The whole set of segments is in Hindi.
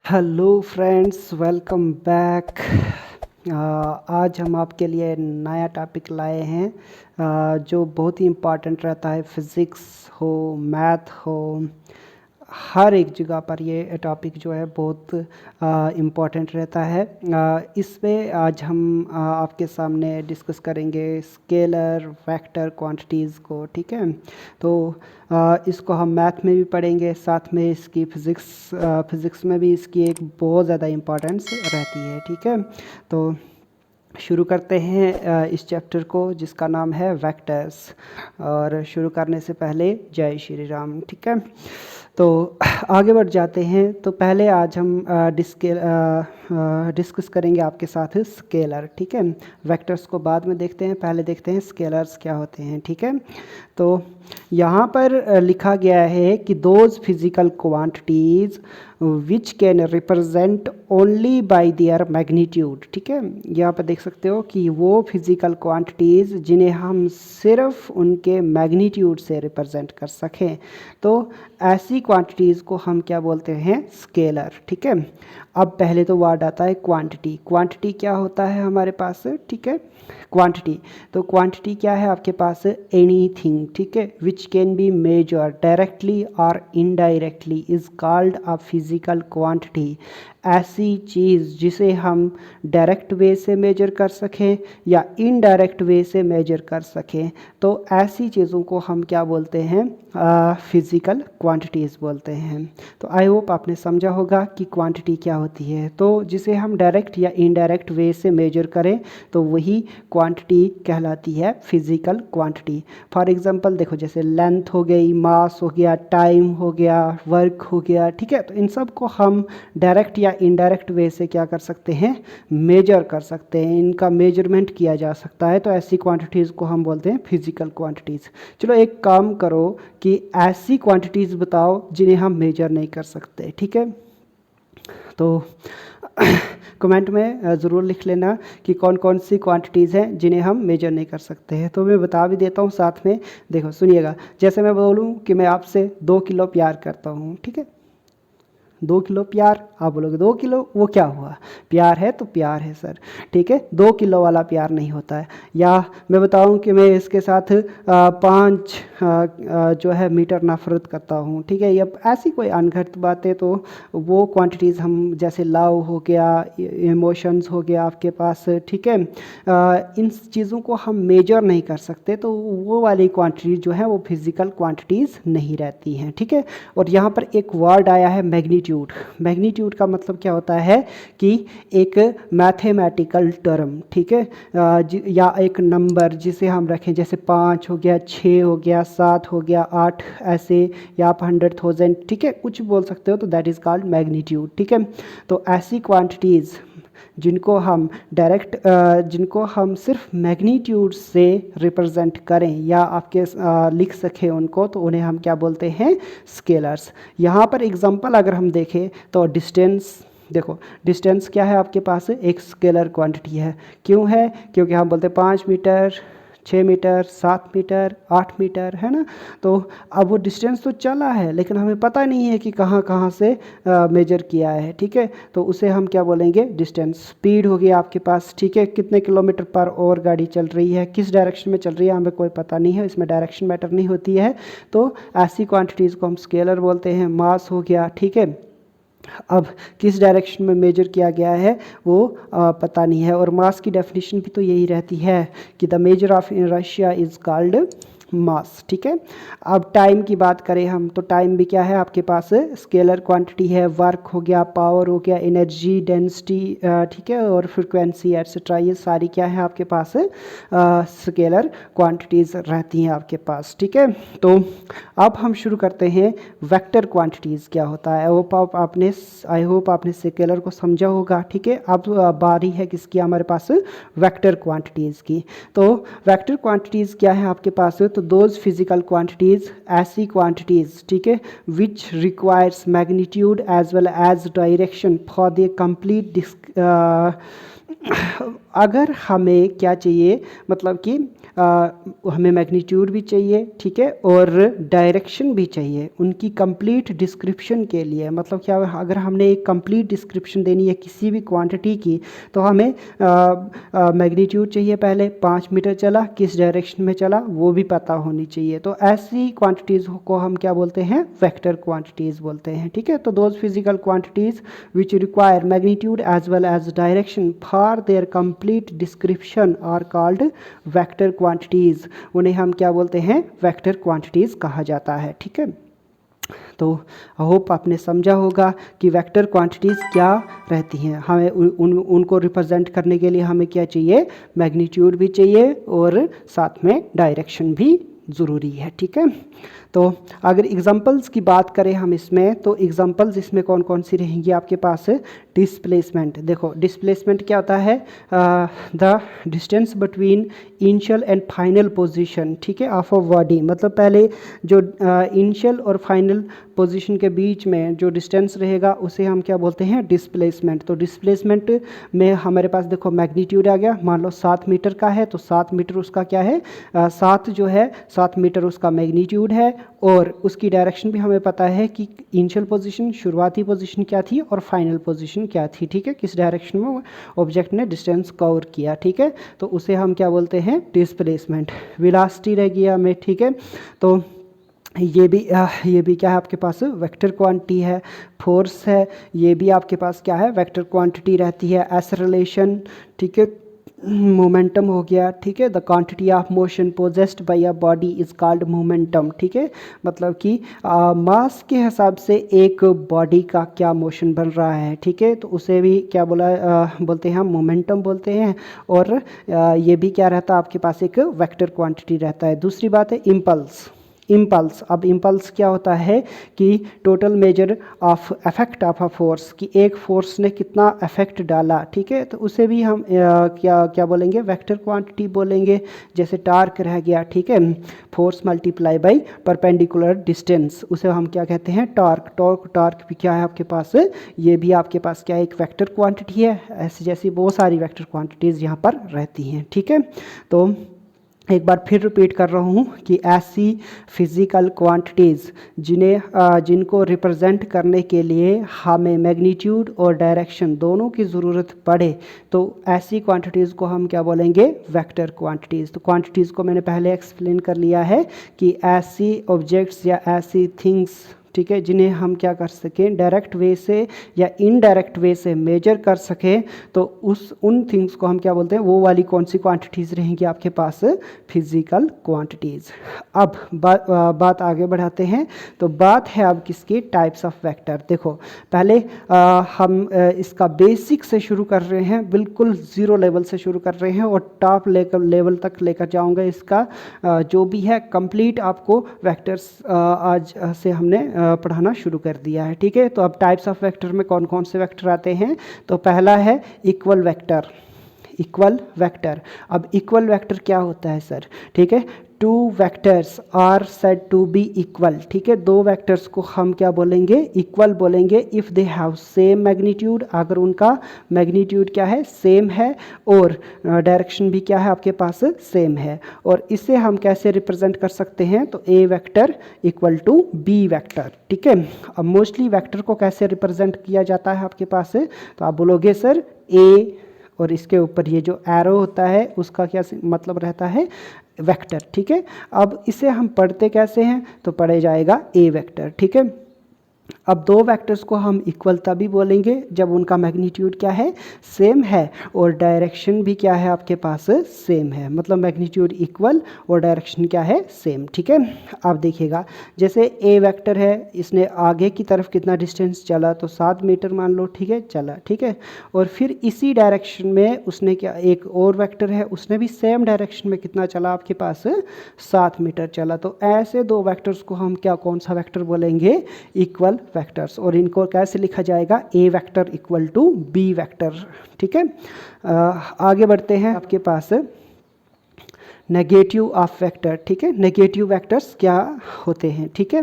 Hello friends, welcome back. आज हम आपके लिए नया टॉपिक लाए हैं जो बहुत ही इम्पॉर्टेंट रहता है। फिज़िक्स हो, मैथ हो, हर एक जगह पर ये टॉपिक जो है बहुत इम्पॉर्टेंट रहता है। इसमें आज हम आपके सामने डिस्कस करेंगे स्केलर वेक्टर क्वांटिटीज़ को। ठीक है, तो इसको हम मैथ में भी पढ़ेंगे, साथ में इसकी फिज़िक्स में भी इसकी एक बहुत ज़्यादा इम्पोर्टेंस रहती है। ठीक है, तो शुरू करते हैं इस चैप्टर को जिसका नाम है वेक्टर्स। और शुरू करने से पहले जय श्री राम। ठीक है, तो आगे बढ़ जाते हैं। तो पहले आज हम डिस्कस करेंगे आपके साथ स्केलर। ठीक है, वेक्टर्स को बाद में देखते हैं, पहले देखते हैं स्केलर्स क्या होते हैं। ठीक है, तो यहाँ पर लिखा गया है कि those physical quantities which can represent only by there magnitude. ठीक है, यहाँ पर देख सकते हो कि वो फिजिकल क्वांटिटीज़ जिन्हें हम सिर्फ उनके मैग्नीट्यूड से रिप्रेजेंट कर सकें, तो ऐसी क्वांटिटीज़ को हम क्या बोलते हैं? स्केलर। ठीक है, अब पहले तो वर्ड आता है क्वांटिटी। क्वांटिटी क्या होता है हमारे पास? ठीक है, क्वांटिटी, तो क्वांटिटी क्या है आपके पास? एनीथिंग। ठीक है, which can be measured directly और indirectly is called a physical quantity. ऐसी चीज़ जिसे हम डायरेक्ट वे से मेजर कर सकें या इनडायरेक्ट वे से मेजर कर सकें, तो ऐसी चीज़ों को हम क्या बोलते हैं? फिज़िकल क्वांटिटीज़ बोलते हैं। तो आई होप आपने समझा होगा कि क्वांटिटी क्या होती है। तो जिसे हम डायरेक्ट या इनडायरेक्ट वे से मेजर करें तो वही क्वांटिटी कहलाती है फिज़िकल क्वांटिटी। फॉर एग्जांपल देखो, जैसे लेंथ हो गई, मास हो गया, टाइम हो गया, वर्क हो गया। ठीक है, तो इन सब को हम डायरेक्ट या इनडायरेक्ट वे से क्या कर सकते हैं? मेजर कर सकते हैं, इनका मेजरमेंट किया जा सकता है। तो ऐसी क्वांटिटीज़ को हम बोलते हैं फिज़िकल क्वांटिटीज़। चलो एक काम करो कि ऐसी क्वांटिटीज़ बताओ जिन्हें हम मेजर नहीं कर सकते। ठीक है, तो कमेंट में ज़रूर लिख लेना कि कौन कौन सी क्वांटिटीज़ हैं जिन्हें हम मेजर नहीं कर सकते हैं। तो मैं बता भी देता हूँ साथ में। देखो सुनिएगा, जैसे मैं बोलूँ कि मैं आपसे 2 किलो प्यार करता हूँ। ठीक है, 2 किलो प्यार, आप बोलोगे 2 किलो, वो क्या हुआ? प्यार है तो प्यार है सर। ठीक है, 2 किलो वाला प्यार नहीं होता है। या मैं बताऊं कि मैं इसके साथ 5 जो है मीटर नफरत करता हूँ। ठीक है, या ऐसी कोई अनघट बातें, तो वो क्वांटिटीज़ हम, जैसे लव हो गया, इमोशंस हो गया आपके पास। ठीक है, इन चीज़ों को हम मेजर नहीं कर सकते, तो वो वाली क्वांटिटी जो है वो फिज़िकल क्वांटिटीज़ नहीं रहती हैं। ठीक है, और यहाँ पर एक वर्ड आया है मैग्नीट्यूड। मैग्नीट्यूड का मतलब क्या होता है कि एक मैथमेटिकल टर्म। ठीक है, या एक नंबर जिसे हम रखें, जैसे 5 हो गया, 6 हो गया, 7 हो गया, 8, ऐसे, या आप 100,000, ठीक है, कुछ बोल सकते हो, तो दैट इज़ कॉल्ड मैग्नीट्यूड। ठीक है, तो ऐसी क्वांटिटीज़ जिनको हम डायरेक्ट जिनको हम सिर्फ मैग्नीट्यूड से रिप्रेजेंट करें या आपके लिख सकें उनको, तो उन्हें हम क्या बोलते हैं? स्केलर्स। यहाँ पर एग्जांपल अगर हम देखें तो डिस्टेंस, देखो डिस्टेंस क्या है आपके पास? एक स्केलर क्वांटिटी है। क्यों है? क्योंकि हम बोलते हैं 5 मीटर, 6 मीटर, 7 मीटर, 8 मीटर, है ना। तो अब वो डिस्टेंस तो चला है, लेकिन हमें पता नहीं है कि कहाँ कहाँ से मेजर किया है। ठीक है, तो उसे हम क्या बोलेंगे? डिस्टेंस। स्पीड हो गया आपके पास। ठीक है, कितने किलोमीटर पर आवर गाड़ी चल रही है, किस डायरेक्शन में चल रही है, हमें कोई पता नहीं है, इसमें डायरेक्शन मैटर नहीं होती है। तो ऐसी क्वांटिटीज़ को हम स्केलर बोलते हैं। मास हो गया, ठीक है, अब किस डायरेक्शन में मेजर किया गया है वो पता नहीं है। और मास की डेफिनेशन भी तो यही रहती है कि the measure of inertia is called मास। ठीक है, अब टाइम की बात करें हम, तो टाइम भी क्या है आपके पास? स्केलर क्वांटिटी है। वर्क हो गया, पावर हो गया, एनर्जी, डेंसिटी, ठीक है, और फ्रिक्वेंसी एट्सेट्रा, ये सारी क्या है आपके पास? स्केलर क्वांटिटीज़ रहती हैं आपके पास। ठीक है, तो अब हम शुरू करते हैं वेक्टर क्वांटिटीज़ क्या होता है। आई होप आपने स्केलर को समझा होगा। ठीक है, अब बारी है किसकी? हमारे पास वेक्टर क्वांटिटीज़ की। तो वेक्टर क्वांटिटीज़ क्या है आपके पास? तो दोज फिजिकल क्वांटिटीज़, ऐसी क्वांटिटीज़, ठीक है, which requires magnitude as well as direction for the complete अगर हमें क्या चाहिए, मतलब कि हमें मैग्नीट्यूड भी चाहिए, ठीक है, और डायरेक्शन भी चाहिए उनकी कंप्लीट डिस्क्रिप्शन के लिए। मतलब क्या, अगर हमने एक कंप्लीट डिस्क्रिप्शन देनी है किसी भी क्वांटिटी की, तो हमें मैग्नीट्यूड चाहिए, पहले 5 मीटर चला किस डायरेक्शन में चला वो भी पता होनी चाहिए। तो ऐसी क्वांटिटीज़ को हम क्या बोलते हैं, वेक्टर क्वांटिटीज़ बोलते हैं, ठीक है। तो those physical quantities which require magnitude as well as direction for their complete description are called vector quantities. उन्हें हम क्या बोलते हैं, वेक्टर क्वांटिटीज़ कहा जाता है, ठीक है। तो होप आपने समझा होगा कि वेक्टर क्वांटिटीज़ क्या रहती हैं। हमें उनको रिप्रेजेंट करने के लिए हमें क्या चाहिए, मैग्नीट्यूड भी चाहिए और साथ में डायरेक्शन भी ज़रूरी है, ठीक है। तो अगर एग्जांपल्स की बात करें हम इसमें, तो एग्जांपल्स इसमें कौन कौन सी रहेंगी आपके पास। डिस्प्लेसमेंट, देखो डिस्प्लेसमेंट क्या होता है, the distance between initial and final position, ठीक है, ऑफ अ बॉडी। मतलब पहले जो इनिशियल और फाइनल पोजीशन के बीच में जो डिस्टेंस रहेगा उसे हम क्या बोलते हैं, डिस्प्लेसमेंट। तो डिस्प्लेसमेंट में हमारे पास देखो मैग्नीट्यूड आ गया, मान लो 7 मीटर का है, तो 7 मीटर उसका क्या है, 7 जो है 7 मीटर उसका मैग्नीट्यूड है, और उसकी डायरेक्शन भी हमें पता है कि इनिशियल पोजीशन, शुरुआती पोजीशन क्या थी और फाइनल पोजीशन क्या थी, ठीक है, किस डायरेक्शन में ऑब्जेक्ट ने डिस्टेंस कवर किया, ठीक है। तो उसे हम क्या बोलते हैं, डिस्प्लेसमेंट। वेलोसिटी रह गया हमें, ठीक है। तो ये भी क्या है आपके पास, वेक्टर क्वांटिटी है। फोर्स है, ये भी आपके पास क्या है, वेक्टर क्वांटिटी रहती है। एक्सेलरेशन, ठीक है, मोमेंटम हो गया, ठीक है। The quantity of motion possessed by a body is called momentum, ठीक है। मतलब कि मास के हिसाब से एक बॉडी का क्या मोशन बन रहा है, ठीक है, तो उसे भी क्या बोलते हैं हम, मोमेंटम बोलते हैं। और ये भी क्या रहता है आपके पास, एक वेक्टर क्वांटिटी रहता है। दूसरी बात है इम्पल्स। इम्पल्स, अब इम्पल्स क्या होता है कि total measure of effect of a force, कि एक फोर्स ने कितना इफेक्ट डाला, ठीक है, तो उसे भी हम क्या बोलेंगे, वेक्टर क्वांटिटी बोलेंगे। जैसे टार्क रह गया, ठीक है, force multiply by perpendicular distance, उसे हम क्या कहते हैं, टार्क भी क्या है आपके पास, ये भी आपके पास क्या है, एक वेक्टर क्वांटिटी है। ऐसी जैसी बहुत सारी वेक्टर क्वांटिटीज़ यहाँ पर रहती हैं, ठीक है। तो एक बार फिर रिपीट कर रहा हूँ कि ऐसी फिज़िकल क्वांटिटीज़ जिनको रिप्रेजेंट करने के लिए हमें मैग्नीट्यूड और डायरेक्शन दोनों की ज़रूरत पड़े, तो ऐसी क्वांटिटीज़ को हम क्या बोलेंगे, वेक्टर क्वांटिटीज़। तो क्वांटिटीज़ को मैंने पहले एक्सप्लेन कर लिया है कि ऐसी ऑब्जेक्ट्स या ऐसी थिंग्स, ठीक है, जिन्हें हम क्या कर सकें, डायरेक्ट वे से या इनडायरेक्ट वे से मेजर कर सकें, तो उन थिंग्स को हम क्या बोलते हैं, वो वाली कौन सी क्वांटिटीज़ रहेंगी आपके पास, फिजिकल क्वांटिटीज़। अब बात आगे बढ़ाते हैं। तो बात है अब किसकी, टाइप्स ऑफ वेक्टर। देखो पहले हम इसका बेसिक से शुरू कर रहे हैं, बिल्कुल ज़ीरो लेवल से शुरू कर रहे हैं और टॉप लेवल तक लेकर जाऊंगा। इसका जो भी है कंप्लीट आपको वेक्टर्स आज से हमने पढ़ाना शुरू कर दिया है, ठीक है। तो अब टाइप्स ऑफ वेक्टर में कौन कौन से वेक्टर आते हैं। तो पहला है इक्वल वेक्टर। इक्वल वेक्टर, अब इक्वल वेक्टर क्या होता है सर, ठीक है, two vectors are said to be equal, ठीक है, दो वेक्टर्स को हम क्या बोलेंगे, इक्वल बोलेंगे if they have same magnitude, अगर उनका मैग्नीट्यूड क्या है, सेम है, और डायरेक्शन भी क्या है आपके पास, सेम है। और इसे हम कैसे रिप्रेजेंट कर सकते हैं, तो A vector equal to B vector, ठीक है। अब मोस्टली वेक्टर को कैसे रिप्रेजेंट किया जाता है आपके पास, तो आप बोलोगे सर ए, और इसके ऊपर ये जो एरो होता है उसका क्या मतलब रहता है, वेक्टर, ठीक है। अब इसे हम पढ़ते कैसे हैं, तो पढ़े जाएगा ए वेक्टर, ठीक है। अब दो वेक्टर्स को हम इक्वल तभी बोलेंगे जब उनका मैग्नीट्यूड क्या है, सेम है, और डायरेक्शन भी क्या है आपके पास, सेम है। मतलब मैग्नीट्यूड इक्वल और डायरेक्शन क्या है, सेम, ठीक है। अब देखिएगा, जैसे ए वेक्टर है, इसने आगे की तरफ कितना डिस्टेंस चला, तो 7 मीटर मान लो, ठीक है, चला, ठीक है। और फिर इसी डायरेक्शन में उसने क्या, एक और वेक्टर है, उसने भी सेम डायरेक्शन में कितना चला आपके पास, 7 मीटर चला। तो ऐसे दो वेक्टर्स को हम क्या, कौन सा वेक्टर बोलेंगे, इक्वल वेक्टर्स। और इनको कैसे लिखा जाएगा, A vector equal to B vector, ठीक है। आगे बढ़ते हैं, आपके पास नेगेटिव ऑफ वेक्टर, ठीक है। नेगेटिव वेक्टर्स क्या होते हैं, ठीक है।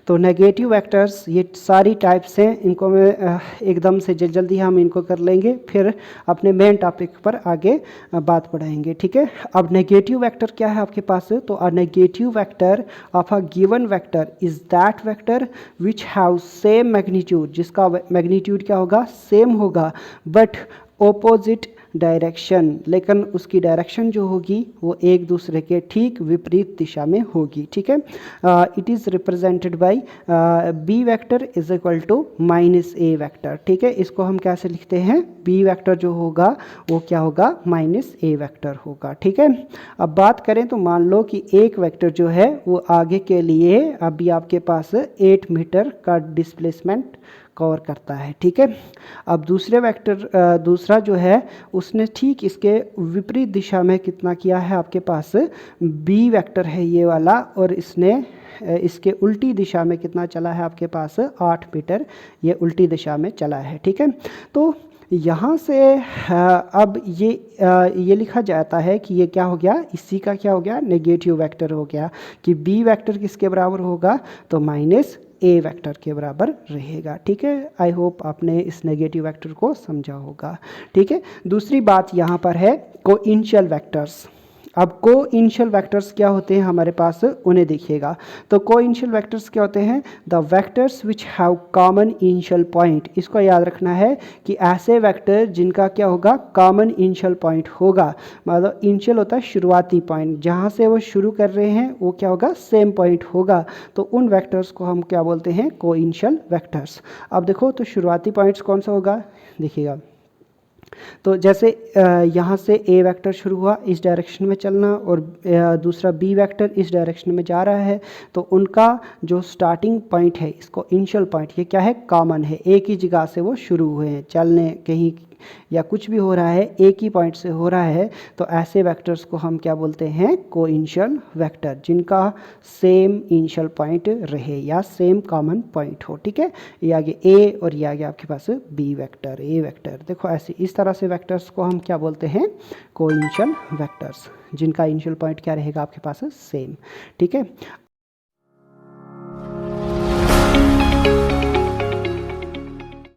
तो नेगेटिव वेक्टर्स ये सारी टाइप्स हैं, इनको मैं एकदम से जल्दी हम इनको कर लेंगे, फिर अपने मेन टॉपिक पर आगे बात बढ़ाएंगे, ठीक है। अब नेगेटिव वेक्टर क्या है आपके पास, तो a negative vector of a given vector is that vector which have same magnitude, जिसका मैग्नीट्यूड क्या होगा, सेम होगा, बट ऑपोजिट डायरेक्शन, लेकिन उसकी डायरेक्शन जो होगी वो एक दूसरे के ठीक विपरीत दिशा में होगी, ठीक है। It is represented by B vector is equal to minus A vector, ठीक है। इसको हम कैसे लिखते हैं, बी वेक्टर जो होगा वो क्या होगा, माइनस ए वेक्टर होगा, ठीक है। अब बात करें तो मान लो कि एक वेक्टर जो है वो आगे के लिए अभी आपके पास 8 मीटर का डिस्प्लेसमेंट कवर करता है, ठीक है। अब दूसरे वेक्टर दूसरा जो है उसने ठीक इसके विपरीत दिशा में कितना किया है, आपके पास बी वेक्टर है ये वाला, और इसने इसके उल्टी दिशा में कितना चला है आपके पास 8 मीटर, ये उल्टी दिशा में चला है, ठीक है। तो यहाँ से अब ये लिखा जाता है कि ये क्या हो गया, इसी का क्या हो गया, नेगेटिव वेक्टर हो गया, कि बी वेक्टर किसके बराबर होगा, तो माइनस ए वेक्टर के बराबर रहेगा, ठीक है। आई होप आपने इस नेगेटिव वेक्टर को समझा होगा, ठीक है। दूसरी बात यहाँ पर है कोइनिशियल वेक्टर्स। अब कोइनिशियल वेक्टर्स क्या होते हैं हमारे पास, उन्हें देखिएगा। तो कोइनिशियल वेक्टर्स क्या होते हैं, the vectors which have common initial point. इसको याद रखना है कि ऐसे वेक्टर जिनका क्या होगा, कॉमन इनिशियल पॉइंट होगा, मतलब इनिशियल होता है शुरुआती पॉइंट, जहाँ से वो शुरू कर रहे हैं वो क्या होगा, सेम पॉइंट होगा, तो उन वेक्टर्स को हम क्या बोलते हैं, कोइनिशियल वेक्टर्स। अब देखो तो शुरुआती पॉइंट्स कौन सा होगा, देखिएगा। तो जैसे यहाँ से ए वेक्टर शुरू हुआ, इस डायरेक्शन में चलना, और दूसरा बी वेक्टर इस डायरेक्शन में जा रहा है, तो उनका जो स्टार्टिंग पॉइंट है, इसको इनिशियल पॉइंट, ये क्या है, कॉमन है, एक ही जगह से वो शुरू हुए हैं, चलने कहीं या कुछ भी हो रहा है एक ही पॉइंट से हो रहा है, तो ऐसे वेक्टर्स को हम क्या बोलते हैं, कोइनिशियल वेक्टर, जिनका सेम इनिशियल पॉइंट रहे या सेम कॉमन पॉइंट हो, ठीक है। ये आगे ए और ये आगे आपके पास बी वेक्टर, ए वेक्टर, देखो ऐसे इस तरह से वेक्टर्स को हम क्या बोलते हैं, कोइनिशियल वेक्टर्स, जिनका इनिशियल पॉइंट क्या रहेगा आपके पास, सेम, ठीक है।